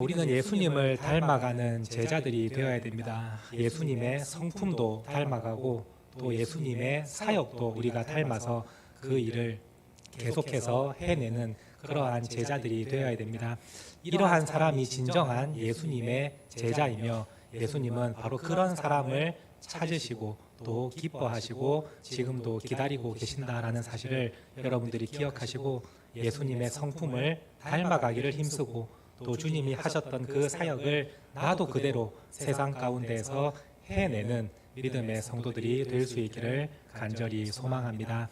우리는 예수님을 닮아가는 제자들이 되어야 됩니다. 예수님의 성품도 닮아가고 또 예수님의 사역도 우리가 닮아서 그 일을 계속해서 해내는 그러한 제자들이 되어야 됩니다. 이러한 사람이 진정한 예수님의 제자이며 예수님은 바로 그런 사람을 찾으시고 또 기뻐하시고 지금도 기다리고 계신다라는 사실을 여러분들이 기억하시고 예수님의 성품을 닮아가기를 힘쓰고 또 주님이 하셨던 그 사역을 나도 그대로 세상 가운데에서 해내는 믿음의 성도들이 될 수 있기를 간절히 소망합니다.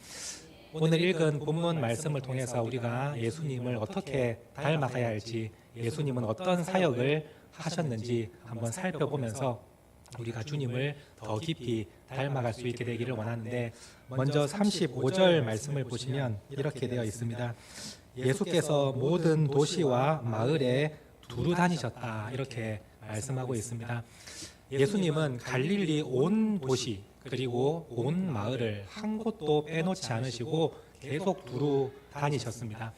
오늘 읽은 본문 말씀을 통해서 우리가 예수님을 어떻게 닮아가야 할지, 예수님은 어떤 사역을 하셨는지 한번 살펴보면서 우리가 주님을 더 깊이 닮아갈 수 있게 되기를 원하는데, 먼저 35절 말씀을 보시면 이렇게 되어 있습니다. 예수께서 모든 도시와 마을에 두루 다니셨다, 이렇게 말씀하고 있습니다. 예수님은 갈릴리 온 도시 그리고 온 마을을 한 곳도 빼놓지 않으시고 계속 두루 다니셨습니다.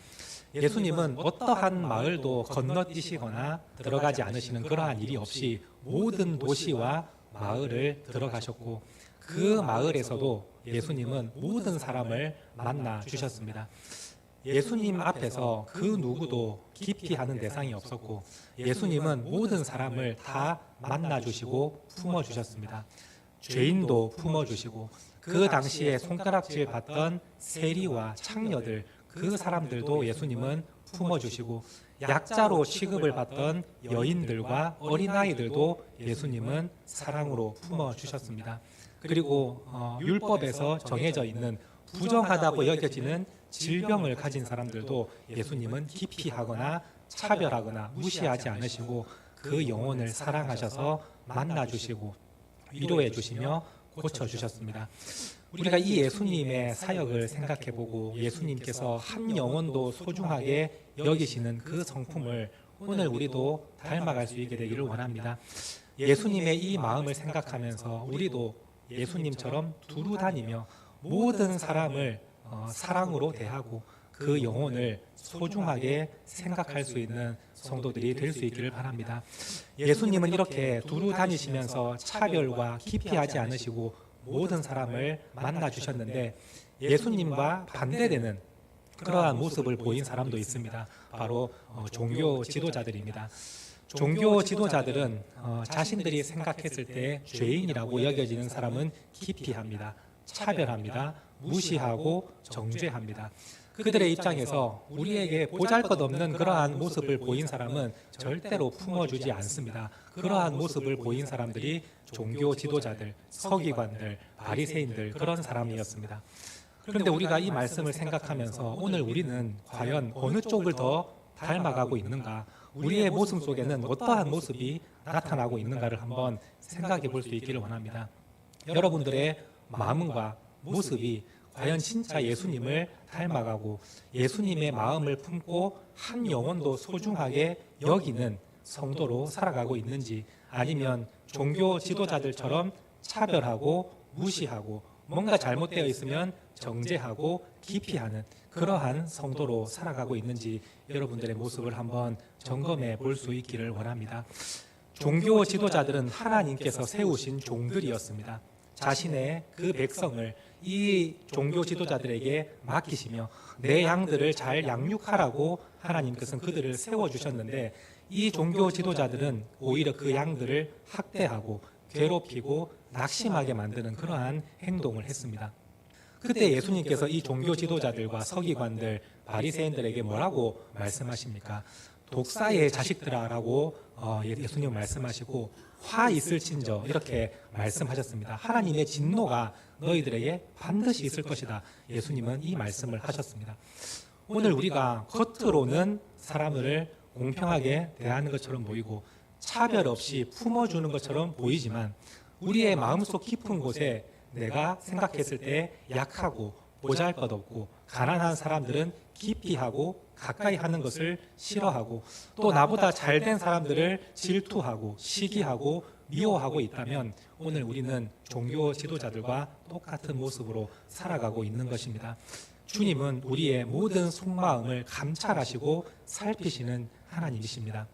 예수님은 어떠한 마을도 건너뛰시거나 들어가지 않으시는 그러한 일이 없이 모든 도시와 마을을 들어가셨고, 그 마을에서도 예수님은 모든 사람을 만나 주셨습니다. 예수님 앞에서 그 누구도 기피하는 대상이 없었고, 예수님은 모든 사람을 다 만나주시고 품어주셨습니다. 죄인도 품어주시고, 그 당시에 손가락질 받던 세리와 창녀들, 그 사람들도 예수님은 품어주시고, 약자로 취급을 받던 여인들과 어린아이들도 예수님은 사랑으로 품어주셨습니다. 그리고 율법에서 정해져 있는 부정하다고 여겨지는 질병을 가진 사람들도 예수님은 기피하거나 차별하거나 무시하지 않으시고 그 영혼을 사랑하셔서 만나주시고 위로해 주시며 고쳐주셨습니다. 우리가 이 예수님의 사역을 생각해보고 예수님께서 한 영혼도 소중하게 여기시는 그 성품을 오늘 우리도 닮아갈 수 있게 되기를 원합니다. 예수님의 이 마음을 생각하면서 우리도 예수님처럼 두루 다니며 모든 사람을 사랑으로 대하고 그 영혼을 소중하게 생각할 수 있는 성도들이 될 수 있기를 바랍니다. 예수님은 이렇게 두루 다니시면서 차별과 기피하지 않으시고 모든 사람을 만나 주셨는데, 예수님과 반대되는 그러한 모습을 보인 사람도 있습니다. 바로 종교 지도자들입니다. 종교 지도자들은 자신들이 생각했을 때 죄인이라고 여겨지는 사람은 기피합니다. 차별합니다. 무시하고 정죄합니다. 그들의 입장에서 우리에게 보잘것없는 그러한 모습을 보인 사람은 절대로 품어주지 않습니다. 그러한 모습을 보인 사람들이 종교 지도자들, 서기관들, 바리새인들, 그런 사람이었습니다. 그런데 우리가 이 말씀을 생각하면서 오늘 우리는 과연 어느 쪽을 더 닮아가고 있는가, 우리의 모습 속에는 어떠한 모습이 나타나고 있는가를 한번 생각해 볼 수 있기를 원합니다. 여러분들의 마음과 모습이 과연 진짜 예수님을 닮아가고 예수님의 마음을 품고 한 영혼도 소중하게 여기는 성도로 살아가고 있는지, 아니면 종교 지도자들처럼 차별하고 무시하고 뭔가 잘못되어 있으면 정죄하고 기피하는 그러한 성도로 살아가고 있는지 여러분들의 모습을 한번 점검해 볼 수 있기를 원합니다. 종교 지도자들은 하나님께서 세우신 종들이었습니다. 자신의 그 백성을 이 종교 지도자들에게 맡기시며 내 양들을 잘 양육하라고 하나님께서는 그들을 세워주셨는데, 이 종교 지도자들은 오히려 그 양들을 학대하고 괴롭히고 낙심하게 만드는 그러한 행동을 했습니다. 그때 예수님께서 이 종교 지도자들과 서기관들, 바리새인들에게 뭐라고 말씀하십니까? 독사의 자식들아라고 예수님 말씀하시고 화 있을진저 이렇게 말씀하셨습니다. 하나님의 진노가 너희들에게 반드시 있을 것이다. 예수님은 이 말씀을 하셨습니다. 오늘 우리가 겉으로는 사람을 공평하게 대하는 것처럼 보이고 차별 없이 품어주는 것처럼 보이지만 우리의 마음속 깊은 곳에 내가 생각했을 때 약하고 보잘것없고 가난한 사람들은 기피하고 가까이 하는 것을 싫어하고 또 나보다 잘된 사람들을 질투하고 시기하고 미워하고 있다면 오늘 우리는 종교 지도자들과 똑같은 모습으로 살아가고 있는 것입니다. 주님은 우리의 모든 속마음을 감찰하시고 살피시는 하나님이십니다.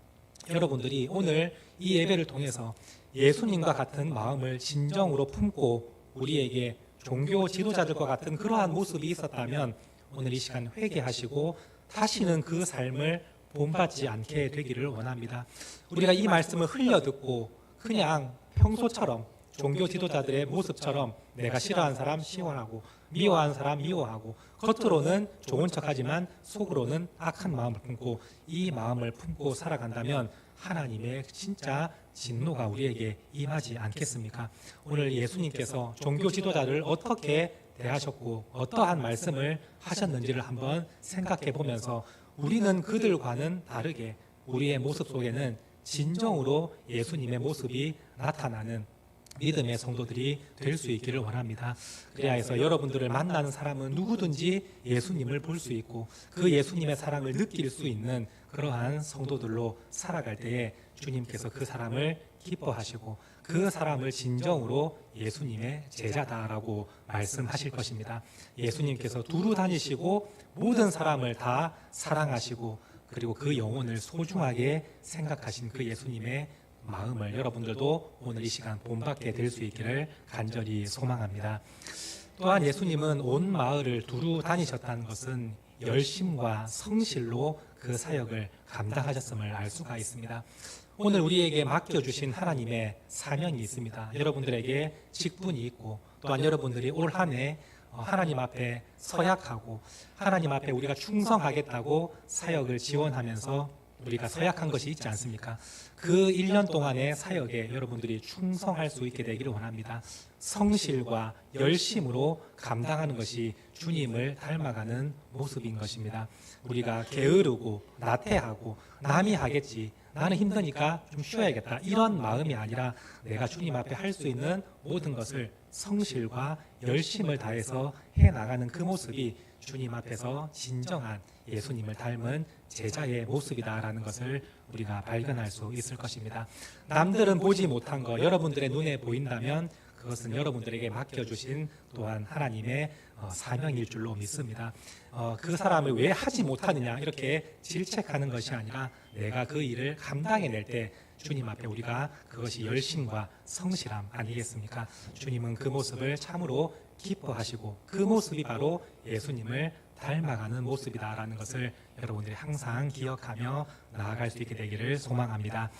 여러분들이 오늘 이 예배를 통해서 예수님과 같은 마음을 진정으로 품고 우리에게 종교 지도자들과 같은 그러한 모습이 있었다면 오늘 이 시간 회개하시고 다시는 그 삶을 본받지 않게 되기를 원합니다. 우리가 이 말씀을 흘려듣고 그냥 평소처럼 종교 지도자들의 모습처럼 내가 싫어하는 사람 싫어하고 미워하는 사람 미워하고 겉으로는 좋은 척하지만 속으로는 악한 마음을 품고 이 마음을 품고 살아간다면 하나님의 진짜 진노가 우리에게 임하지 않겠습니까? 오늘 예수님께서 종교 지도자를 어떻게 대하셨고 어떠한 말씀을 하셨는지를 한번 생각해 보면서 우리는 그들과는 다르게 우리의 모습 속에는 진정으로 예수님의 모습이 나타나는 믿음의 성도들이 될 수 있기를 원합니다. 그래야 해서 여러분들을 만나는 사람은 누구든지 예수님을 볼 수 있고 그 예수님의 사랑을 느낄 수 있는 그러한 성도들로 살아갈 때에 주님께서 그 사람을 기뻐하시고 그 사람을 진정으로 예수님의 제자다라고 말씀하실 것입니다. 예수님께서 두루 다니시고 모든 사람을 다 사랑하시고 그리고 그 영혼을 소중하게 생각하신 그 예수님의 마음을 여러분들도 오늘 이 시간 본받게 될 수 있기를 간절히 소망합니다. 또한 예수님은 온 마을을 두루 다니셨다는 것은 열심과 성실로 그 사역을 감당하셨음을 알 수가 있습니다. 오늘 우리에게 맡겨주신 하나님의 사명이 있습니다. 여러분들에게 직분이 있고 또한 여러분들이 올 한 해 하나님 앞에 서약하고 하나님 앞에 우리가 충성하겠다고 사역을 지원하면서 우리가 서약한 것이 있지 않습니까? 그 1년 동안의 사역에 여러분들이 충성할 수 있게 되기를 원합니다. 성실과 열심으로 감당하는 것이 주님을 닮아가는 모습인 것입니다. 우리가 게으르고 나태하고 남이 하겠지, 나는 힘드니까 좀 쉬어야겠다, 이런 마음이 아니라 내가 주님 앞에 할 수 있는 모든 것을 성실과 열심을 다해서 해나가는 그 모습이 주님 앞에서 진정한 예수님을 닮은 제자의 모습이다라는 것을 우리가 발견할 수 있을 것입니다. 남들은 보지 못한 거 여러분들의 눈에 보인다면 그것은 여러분들에게 맡겨주신 또한 하나님의 사명일 줄로 믿습니다. 그 사람을 왜 하지 못하느냐 이렇게 질책하는 것이 아니라 내가 그 일을 감당해낼 때 주님 앞에 우리가 그것이 열심과 성실함 아니겠습니까? 주님은 그 모습을 참으로 기뻐하시고 그 모습이 바로 예수님을 닮아가는 모습이다라는 것을 여러분들이 항상 기억하며 나아갈 수 있게 되기를 소망합니다.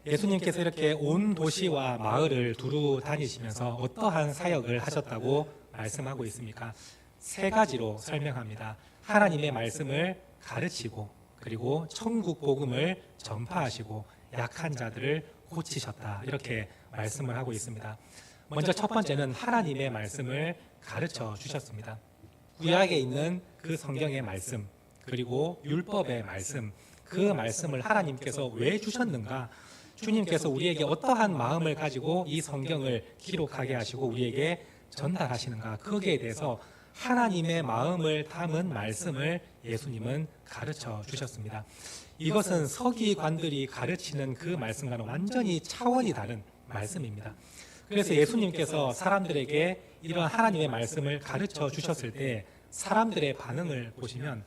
예수님께서 이렇게 온 도시와 마을을 두루 다니시면서 어떠한 사역을 하셨다고 말씀하고 있습니까? 세 가지로 설명합니다. 하나님의 말씀을 가르치고 그리고 천국 복음을 전파하시고 약한 자들을 고치셨다, 이렇게 말씀을 하고 있습니다. 먼저 첫 번째는 하나님의 말씀을 가르쳐 주셨습니다. 구약에 있는 그 성경의 말씀 그리고 율법의 말씀, 그 말씀을 하나님께서 왜 주셨는가, 주님께서 우리에게 어떠한 마음을 가지고 이 성경을 기록하게 하시고 우리에게 전달하시는가, 거기에 대해서 하나님의 마음을 담은 말씀을 예수님은 가르쳐 주셨습니다. 이것은 서기관들이 가르치는 그 말씀과는 완전히 차원이 다른 말씀입니다. 그래서 예수님께서 사람들에게 이런 하나님의 말씀을 가르쳐 주셨을 때 사람들의 반응을 보시면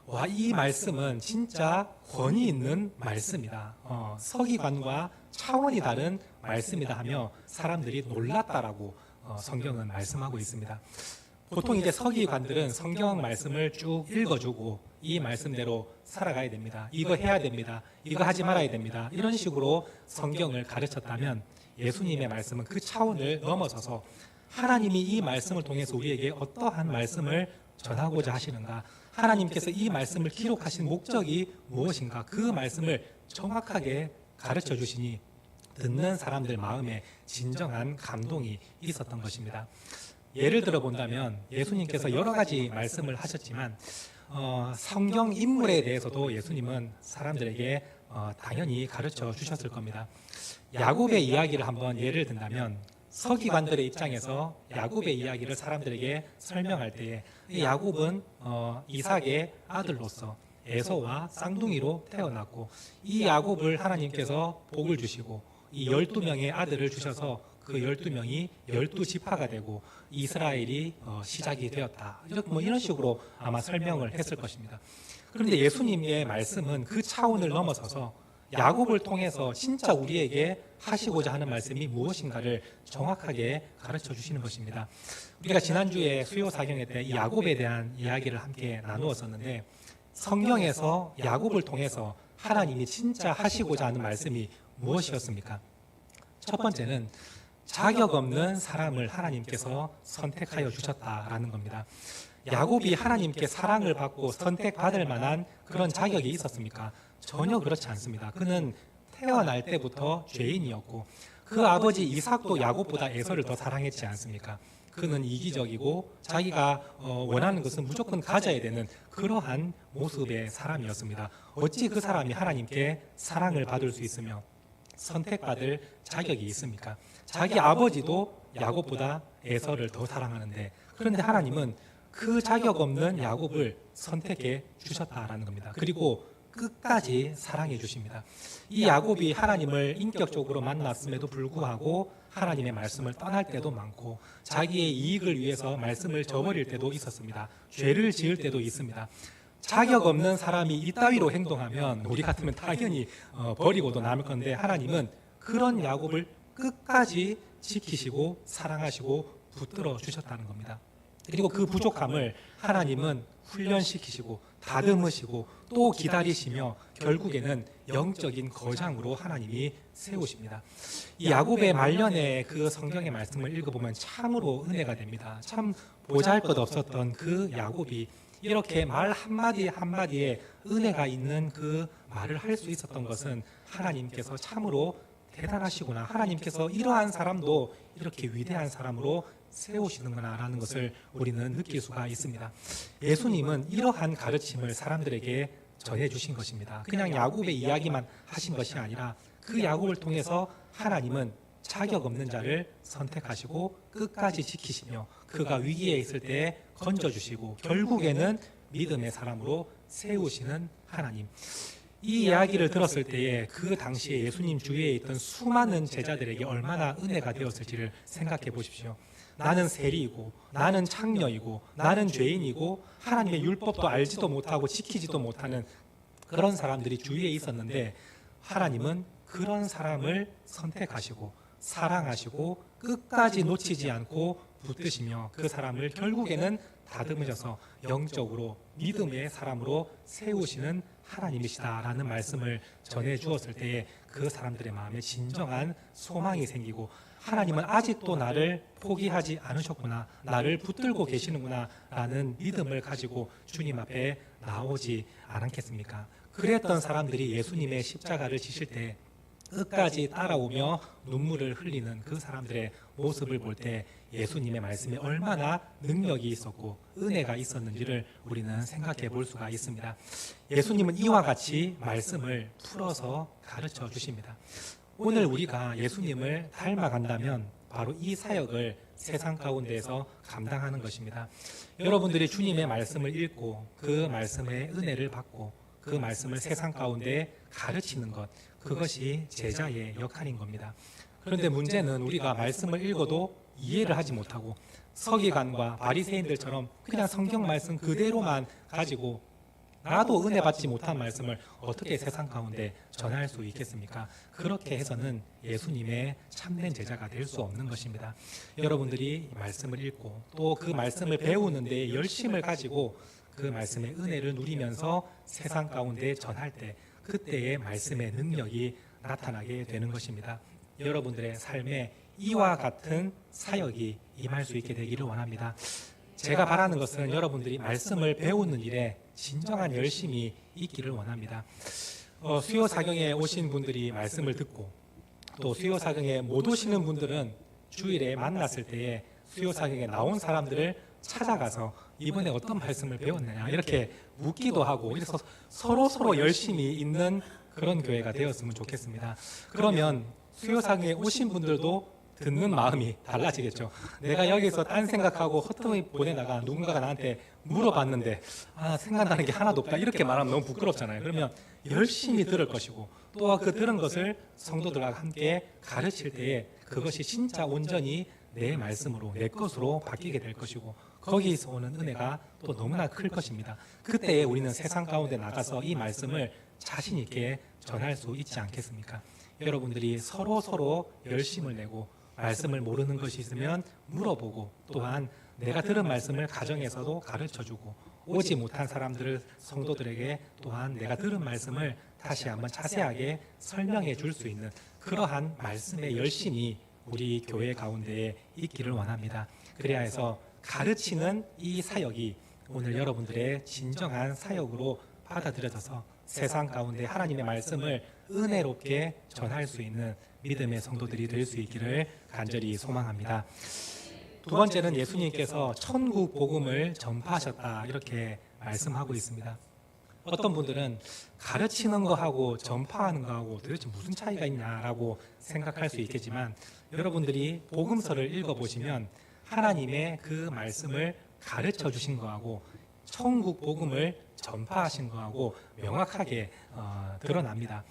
와, 이 말씀은 진짜 권위 있는 말씀이다, 서기관과 차원이 다른 말씀이다 하며 사람들이 놀랐다라고 성경은 말씀하고 있습니다. 보통 이제 서기관들은 성경 말씀을 쭉 읽어주고 이 말씀대로 살아가야 됩니다, 이거 해야 됩니다, 이거 하지 말아야 됩니다, 이런 식으로 성경을 가르쳤다면 예수님의 말씀은 그 차원을 넘어서서 하나님이 이 말씀을 통해서 우리에게 어떠한 말씀을 전하고자 하시는가, 하나님께서 이 말씀을 기록하신 목적이 무엇인가, 그 말씀을 정확하게 가르쳐 주시니 듣는 사람들 마음에 진정한 감동이 있었던 것입니다. 예를 들어 본다면 예수님께서 여러 가지 말씀을 하셨지만 성경 인물에 대해서도 예수님은 사람들에게 당연히 가르쳐 주셨을 겁니다. 야곱의 이야기를 한번 예를 든다면 서기관들의 입장에서 야곱의 이야기를 사람들에게 설명할 때에 야곱은 이삭의 아들로서 에서와 쌍둥이로 태어났고 이 야곱을 하나님께서 복을 주시고 이 12명의 아들을 주셔서 그 12명이 12지파가 되고 이스라엘이 시작이 되었다, 이런 식으로 아마 설명을 했을 것입니다. 그런데 예수님의 말씀은 그 차원을 넘어서서 야곱을 통해서 진짜 우리에게 하시고자 하는 말씀이 무엇인가를 정확하게 가르쳐 주시는 것입니다. 우리가 지난주에 수요 사경회 때 이 야곱에 대한 이야기를 함께 나누었었는데, 성경에서 야곱을 통해서 하나님이 진짜 하시고자 하는 말씀이 무엇이었습니까? 첫 번째는 자격 없는 사람을 하나님께서 선택하여 주셨다라는 겁니다. 야곱이 하나님께 사랑을 받고 선택받을 만한 그런 자격이 있었습니까? 전혀 그렇지 않습니다. 그는 태어날 때부터 죄인이었고, 그 아버지 이삭도 야곱보다 에서를 더 사랑했지 않습니까? 그는 이기적이고 자기가 원하는 것은 무조건 가져야 되는 그러한 모습의 사람이었습니다. 어찌 그 사람이 하나님께 사랑을 받을 수 있으며 선택받을 자격이 있습니까? 자기 아버지도 야곱보다 에서를 더 사랑하는데, 그런데 하나님은 그 자격 없는 야곱을 선택해 주셨다라는 겁니다. 그리고 끝까지 사랑해 주십니다. 이 야곱이 하나님을 인격적으로 만났음에도 불구하고 하나님의 말씀을 떠날 때도 많고, 자기의 이익을 위해서 말씀을 저버릴 때도 있었습니다. 죄를 지을 때도 있습니다. 자격 없는 사람이 이따위로 행동하면 우리 같으면 당연히 버리고도 남을 건데, 하나님은 그런 야곱을 끝까지 지키시고 사랑하시고 붙들어 주셨다는 겁니다. 그리고 그 부족함을 하나님은 훈련시키시고 다듬으시고 또 기다리시며 결국에는 영적인 거장으로 하나님이 세우십니다. 이 야곱의 말년에 그 성경의 말씀을 읽어보면 참으로 은혜가 됩니다. 참 보잘것없었던 그 야곱이 이렇게 말 한마디 한마디에 은혜가 있는 그 말을 할 수 있었던 것은 하나님께서 참으로 대단하시구나, 하나님께서 이러한 사람도 이렇게 위대한 사람으로 세우시는구나라는 것을 우리는 느낄 수가 있습니다. 예수님은 이러한 가르침을 사람들에게 전해주신 것입니다. 그냥 야곱의 이야기만 하신 것이 아니라 그 야곱을 통해서 하나님은 자격 없는 자를 선택하시고 끝까지 지키시며 그가 위기에 있을 때 건져주시고 결국에는 믿음의 사람으로 세우시는 하나님. 이 이야기를 들었을 때에 그 당시에 예수님 주위에 있던 수많은 제자들에게 얼마나 은혜가 되었을지를 생각해 보십시오. 나는 세리이고 나는 창녀이고 나는 죄인이고 하나님의 율법도 알지도 못하고 지키지도 못하는 그런 사람들이 주위에 있었는데, 하나님은 그런 사람을 선택하시고 사랑하시고 끝까지 놓치지 않고 붙드시며 그 사람을 결국에는 다듬으셔서 영적으로 믿음의 사람으로 세우시는 하나님이시다라는 말씀을 전해 주었을 때에 그 사람들의 마음에 진정한 소망이 생기고, 하나님은 아직도 나를 포기하지 않으셨구나, 나를 붙들고 계시는구나 라는 믿음을 가지고 주님 앞에 나오지 않았겠습니까? 그랬던 사람들이 예수님의 십자가를 지실 때 끝까지 따라오며 눈물을 흘리는 그 사람들의 모습을 볼 때 예수님의 말씀에 얼마나 능력이 있었고 은혜가 있었는지를 우리는 생각해 볼 수가 있습니다. 예수님은 이와 같이 말씀을 풀어서 가르쳐 주십니다. 오늘 우리가 예수님을 닮아간다면 바로 이 사역을 세상 가운데에서 감당하는 것입니다. 여러분들이 주님의 말씀을 읽고 그 말씀의 은혜를 받고 그 말씀을 세상 가운데 가르치는 것, 그것이 제자의 역할인 겁니다. 그런데 문제는 우리가 말씀을 읽어도 이해를 하지 못하고 서기관과 바리새인들처럼 그냥 성경 말씀 그대로만 가지고 나도 은혜 받지 못한 말씀을 어떻게 세상 가운데 전할 수 있겠습니까? 그렇게 해서는 예수님의 참된 제자가 될 수 없는 것입니다. 여러분들이 말씀을 읽고 또 그 말씀을 배우는 데 열심을 가지고 그 말씀의 은혜를 누리면서 세상 가운데 전할 때 그때의 말씀의 능력이 나타나게 되는 것입니다. 여러분들의 삶에 이와 같은 사역이 임할 수 있게 되기를 원합니다. 제가 바라는 것은 여러분들이 말씀을 배우는 일에 진정한 열심이 있기를 원합니다. 수요 사경에 오신 분들이 말씀을 듣고 또 수요 사경에 못 오시는 분들은 주일에 만났을 때에 수요 사경에 나온 사람들을 찾아가서 이번에 어떤 말씀을 배웠느냐 이렇게 묻기도 하고, 이래서 서로 열심히 있는 그런 교회가 되었으면 좋겠습니다. 그러면 수요 사경에 오신 분들도 듣는 마음이 달라지겠죠. 내가 여기서 딴 생각하고 헛되이 보내다가 누군가가 나한테 물어봤는데 생각나는 게 하나도 없다 이렇게 말하면 너무 부끄럽잖아요. 그러면 열심히 들을 것이고 또 그 들은 것을 성도들과 함께 가르칠 때에 그것이 진짜 온전히 내 말씀으로 내 것으로 바뀌게 될 것이고 거기서 오는 은혜가 또 너무나 클 것입니다. 그때에 우리는 세상 가운데 나가서 이 말씀을 자신 있게 전할 수 있지 않겠습니까? 여러분들이 서로 열심을 내고 말씀을 모르는 것이 있으면 물어보고, 또한 내가 들은 말씀을 가정에서도 가르쳐주고, 오지 못한 사람들을, 성도들에게 또한 내가 들은 말씀을 다시 한번 자세하게 설명해 줄 수 있는 그러한 말씀의 열심이 우리 교회 가운데에 있기를 원합니다. 그래야 해서 가르치는 이 사역이 오늘 여러분들의 진정한 사역으로 받아들여져서 세상 가운데 하나님의 말씀을 은혜롭게 전할 수 있는 믿음의 성도들이 될 수 있기를 간절히 소망합니다. 두 번째는 예수님께서 천국 복음을 전파하셨다, 이렇게 말씀하고 있습니다. 어떤 분들은 가르치는 거하고 전파하는 거하고 도대체 무슨 차이가 있냐라고 생각할 수 있겠지만, 여러분들이 복음서를 읽어보시면 하나님의 그 말씀을 가르쳐 주신 거하고 천국 복음을 전파하신 거하고 명확하게 드러납니다.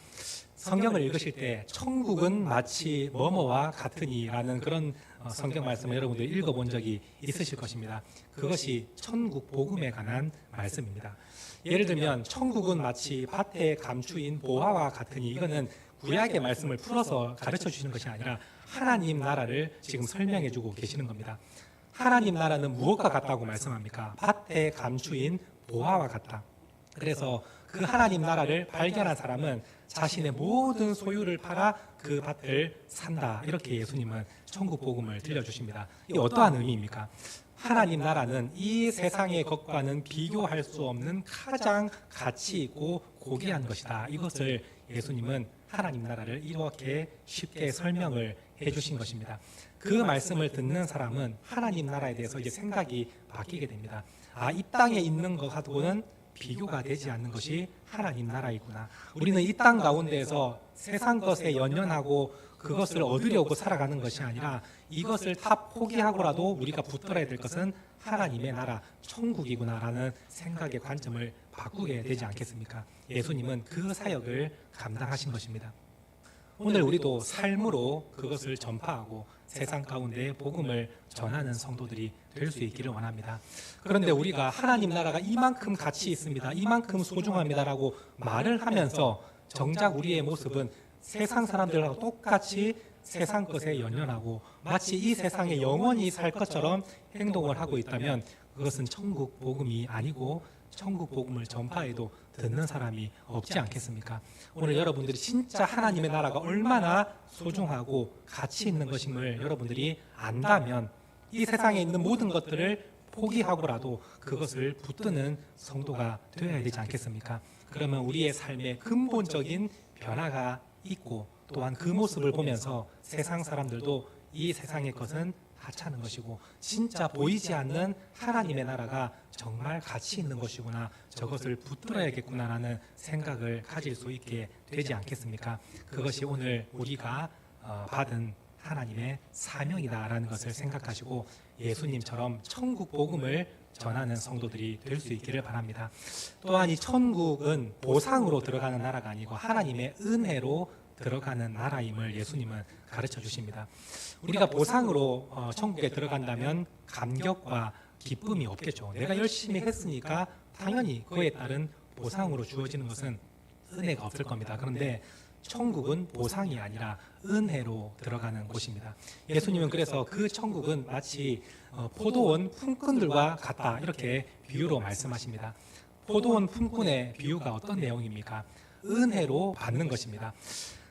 성경을 읽으실 때 천국은 마치 뭐뭐와 같으니라는 그런 성경 말씀을 여러분들이 읽어본 적이 있으실 것입니다. 그것이 천국 복음에 관한 말씀입니다. 예를 들면 천국은 마치 밭에 감추인 보화와 같으니, 이거는 구약의 말씀을 풀어서 가르쳐 주시는 것이 아니라 하나님 나라를 지금 설명해 주고 계시는 겁니다. 하나님 나라는 무엇과 같다고 말씀합니까? 밭에 감추인 보화와 같다. 그래서 그 하나님 나라를 발견한 사람은 자신의 모든 소유를 팔아 그 밭을 산다, 이렇게 예수님은 천국 복음을 들려주십니다. 이게 어떠한 의미입니까? 하나님 나라는 이 세상의 것과는 비교할 수 없는 가장 가치 있고 고귀한 것이다. 이것을 예수님은 하나님 나라를 이렇게 쉽게 설명을 해주신 것입니다. 그 말씀을 듣는 사람은 하나님 나라에 대해서 이제 생각이 바뀌게 됩니다. 이 땅에 있는 것하고는 비교가 되지 않는 것이 하나님 나라이구나. 우리는 이 땅 가운데에서 세상 것에 연연하고 그것을 얻으려고 살아가는 것이 아니라 이것을 다 포기하고라도 우리가 붙들어야 될 것은 하나님의 나라, 천국이구나라는 생각의 관점을 바꾸게 되지 않겠습니까? 예수님은 그 사역을 감당하신 것입니다. 오늘 우리도 삶으로 그것을 전파하고 세상 가운데 복음을 전하는 성도들이 될 수 있기를 원합니다. 그런데 우리가 하나님 나라가 이만큼 가치 있습니다, 이만큼 소중합니다라고 말을 하면서 정작 우리의 모습은 세상 사람들하고 똑같이 세상 것에 연연하고 마치 이 세상에 영원히 살 것처럼 행동을 하고 있다면 그것은 천국 복음이 아니고 천국 복음을 전파해도 듣는 사람이 없지 않겠습니까? 오늘 여러분들이 진짜 하나님의 나라가 얼마나 소중하고 가치 있는 것임을 여러분들이 안다면 이 세상에 있는 모든 것들을 포기하고라도 그것을 붙드는 성도가 되어야 되지 않겠습니까? 그러면 우리의 삶에 근본적인 변화가 있고, 또한 그 모습을 보면서 세상 사람들도 이 세상의 것은 하찮은 것이고 진짜 보이지 않는 하나님의 나라가 정말 가치 있는 것이구나, 저것을 붙들어야겠구나라는 생각을 가질 수 있게 되지 않겠습니까? 그것이 오늘 우리가 받은 하나님의 사명이다라는 것을 생각하시고 예수님처럼 천국 복음을 전하는 성도들이 될 수 있기를 바랍니다. 또한 이 천국은 보상으로 들어가는 나라가 아니고 하나님의 은혜로 들어가는 나라임을 예수님은 가르쳐 주십니다. 우리가 보상으로 천국에 들어간다면 감격과 기쁨이 없겠죠. 내가 열심히 했으니까 당연히 그에 따른 보상으로 주어지는 것은 은혜가 없을 겁니다. 그런데 천국은 보상이 아니라 은혜로 들어가는 곳입니다. 예수님은 그래서 그 천국은 마치 포도원 품꾼들과 같다, 이렇게 비유로 말씀하십니다. 포도원 품꾼의 비유가 어떤 내용입니까? 은혜로 받는 것입니다.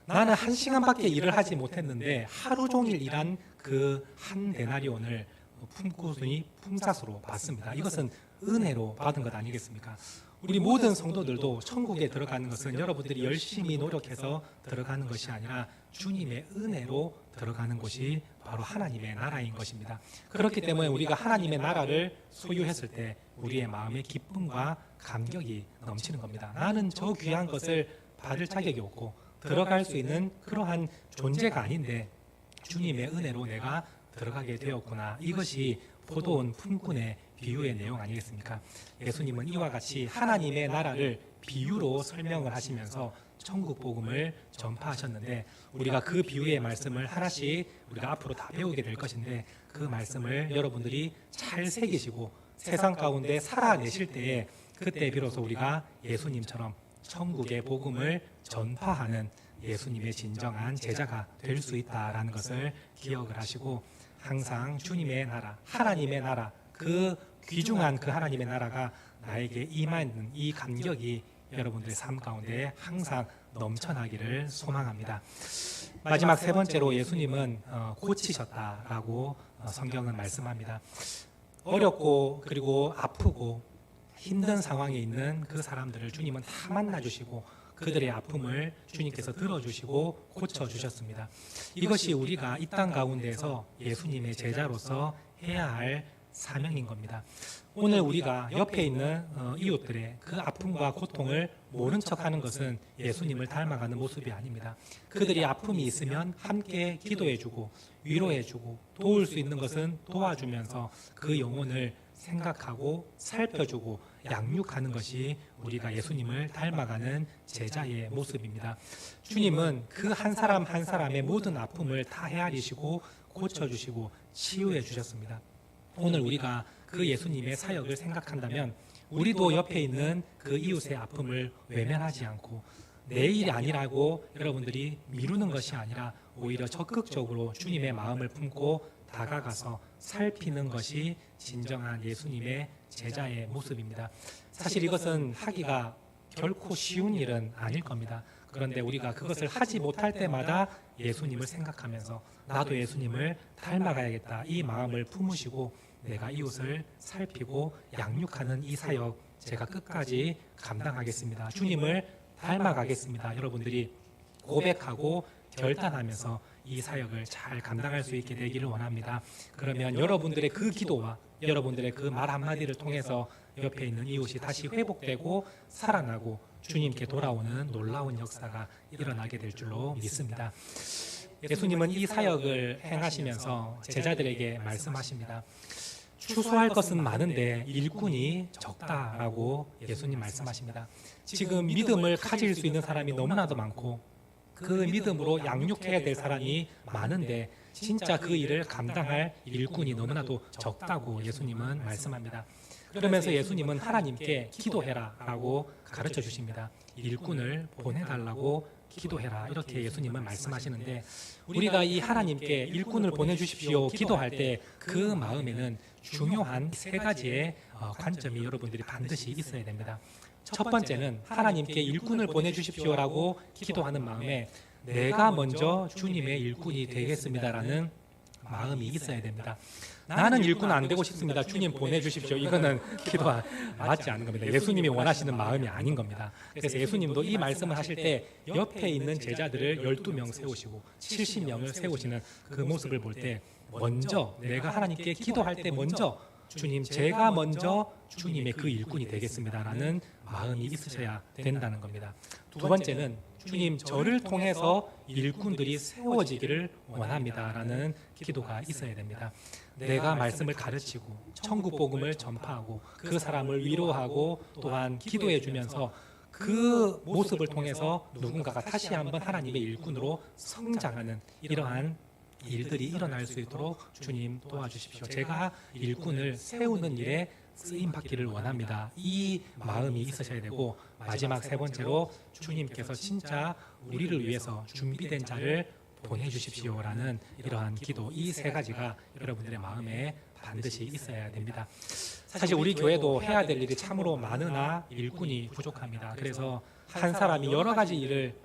나는 1시간밖에 일을 하지 못했는데 하루 종일 일한 그 한 데나리온을 품꾼이 품삯으로 받습니다. 이것은 은혜로 받은 것 아니겠습니까? 우리 모든 성도들도 천국에 들어가는 것은 여러분들이 열심히 노력해서 들어가는 것이 아니라 주님의 은혜로 들어가는 곳이 바로 하나님의 나라인 것입니다. 그렇기 때문에 우리가 하나님의 나라를 소유했을 때 우리의 마음에 기쁨과 감격이 넘치는 겁니다. 나는 저 귀한 것을 받을 자격이 없고 들어갈 수 있는 그러한 존재가 아닌데 주님의 은혜로 내가 들어가게 되었구나. 이것이 포도원 품꾼의 비유의 내용 아니겠습니까? 예수님은 이와 같이 하나님의 나라를 비유로 설명을 하시면서 천국 복음을 전파하셨는데 우리가 그 비유의 말씀을 하나씩 우리가 앞으로 다 배우게 될 것인데 그 말씀을 여러분들이 잘 새기시고 세상 가운데 살아내실 때에 그때 비로소 우리가 예수님처럼 천국의 복음을 전파하는 예수님의 진정한 제자가 될 수 있다라는 것을 기억을 하시고, 항상 주님의 나라, 하나님의 나라, 그 귀중한 그 하나님의 나라가 나에게 임하는 이 감격이 여러분들의 삶 가운데 항상 넘쳐나기를 소망합니다. 마지막 세 번째로 예수님은 고치셨다라고 성경은 말씀합니다. 어렵고 그리고 아프고 힘든 상황에 있는 그 사람들을 주님은 다 만나주시고 그들의 아픔을 주님께서 들어주시고 고쳐주셨습니다. 이것이 우리가 이 땅 가운데에서 예수님의 제자로서 해야 할 사명인 겁니다. 오늘 우리가 옆에 있는 이웃들의 그 아픔과 고통을 모른 척하는 것은 예수님을 닮아가는 모습이 아닙니다. 그들이 아픔이 있으면 함께 기도해주고 위로해주고 도울 수 있는 것은 도와주면서 그 영혼을 생각하고 살펴주고 양육하는 것이 우리가 예수님을 닮아가는 제자의 모습입니다. 주님은 그 한 사람 한 사람의 모든 아픔을 다 헤아리시고 고쳐주시고 치유해 주셨습니다. 오늘 우리가 그 예수님의 사역을 생각한다면 우리도 옆에 있는 그 이웃의 아픔을 외면하지 않고 내 일이 아니라고 여러분들이 미루는 것이 아니라 오히려 적극적으로 주님의 마음을 품고 다가가서 살피는 것이 진정한 예수님의 제자의 모습입니다. 사실 이것은 하기가 결코 쉬운 일은 아닐 겁니다. 그런데 우리가 그것을 하지 못할 때마다 예수님을 생각하면서 나도 예수님을 닮아가야겠다 이 마음을 품으시고 내가 이웃을 살피고 양육하는 이 사역 제가 끝까지 감당하겠습니다. 주님을 닮아가겠습니다. 여러분들이 고백하고 결단하면서 이 사역을 잘 감당할 수 있게 되기를 원합니다. 그러면 여러분들의 그 기도와 여러분들의 그 말 한마디를 통해서 옆에 있는 이웃이 다시 회복되고 살아나고 주님께 돌아오는 놀라운 역사가 일어나게 될 줄로 믿습니다. 예수님은 이 사역을 행하시면서 제자들에게 말씀하십니다. 추수할 것은 많은데 일꾼이 적다라고 예수님 말씀하십니다. 지금 믿음을 가질 수 있는 사람이 너무나도 많고 그 믿음으로 양육해야 될 사람이 많은데 진짜 그 일을 감당할 일꾼이 너무나도 적다고 예수님은 말씀합니다. 그러면서 예수님은 하나님께 기도해라 라고 가르쳐 주십니다. 일꾼을 보내달라고 기도해라 이렇게 예수님은 말씀하시는데 우리가 이 하나님께 일꾼을 보내주십시오 기도할 때 그 마음에는 중요한 세 가지의 관점이 여러분들이 반드시 있어야 됩니다. 첫 번째는 하나님께 일꾼을 보내주십시오라고 기도하는 마음에 내가 먼저 주님의 일꾼이 되겠습니다라는 마음이 있어야 됩니다. 나는 일꾼 안 되고 싶습니다. 주님 보내주십시오. 이거는 기도가 맞지 않은 겁니다. 예수님이 원하시는 마음이 아닌 겁니다. 그래서 예수님도 이 말씀을 하실 때 옆에 있는 제자들을 12명 세우시고 70명을 세우시는 그 모습을 볼 때 먼저 내가 하나님께 기도할 때 먼저 주님 제가 먼저 주님의 그 일꾼이 되겠습니다라는 마음이 있으셔야 된다는 겁니다. 두 번째는 주님 저를 통해서 일꾼들이 세워지기를 원합니다라는 기도가 있어야 됩니다. 내가 말씀을 가르치고 천국 복음을 전파하고 그 사람을 위로하고 또한 기도해 주면서 그 모습을 통해서 누군가가 다시 한번 하나님의 일꾼으로 성장하는 이러한 일들이 일어날 수 있도록 주님 도와주십시오. 제가 일꾼을 세우는 일에 쓰임 받기를 원합니다. 이 마음이 있으셔야 되고 마지막 세 번째로 주님께서 진짜 우리를 위해서 준비된 자를 보내주십시오라는 이러한 기도 이 세 가지가 여러분들의 마음에 반드시 있어야 됩니다. 사실 우리 교회도 해야 될 일이 참으로 많으나 일꾼이 부족합니다. 그래서 한 사람이 여러 가지 일을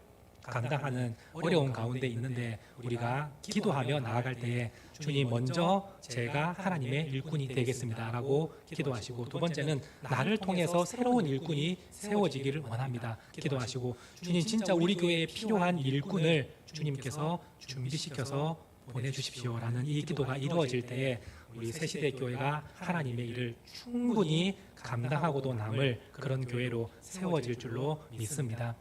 감당하는 어려운 가운데 있는데 우리가 기도하며 나아갈 때에 주님 먼저 제가 하나님의 일꾼이 되겠습니다 라고 기도하시고 두 번째는 나를 통해서 새로운 일꾼이 세워지기를 원합니다 기도하시고 주님 진짜 우리 교회에 필요한 일꾼을 주님께서 준비시켜서 보내주십시오라는 이 기도가 이루어질 때에 우리 새시대 교회가 하나님의 일을 충분히 감당하고도 남을 그런 교회로 세워질 줄로 믿습니다.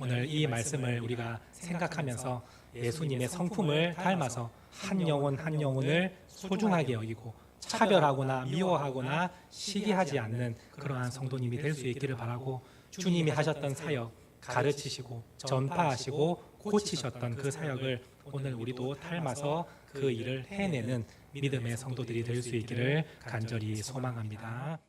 오늘 이 말씀을 우리가 생각하면서 예수님의 성품을 닮아서 한 영혼 한 영혼을 소중하게 여기고 차별하거나 미워하거나 시기하지 않는 그러한 성도님이 될 수 있기를 바라고 주님이 하셨던 사역 가르치시고 전파하시고 고치셨던 그 사역을 오늘 우리도 닮아서 그 일을 해내는 믿음의 성도들이 될 수 있기를 간절히 소망합니다.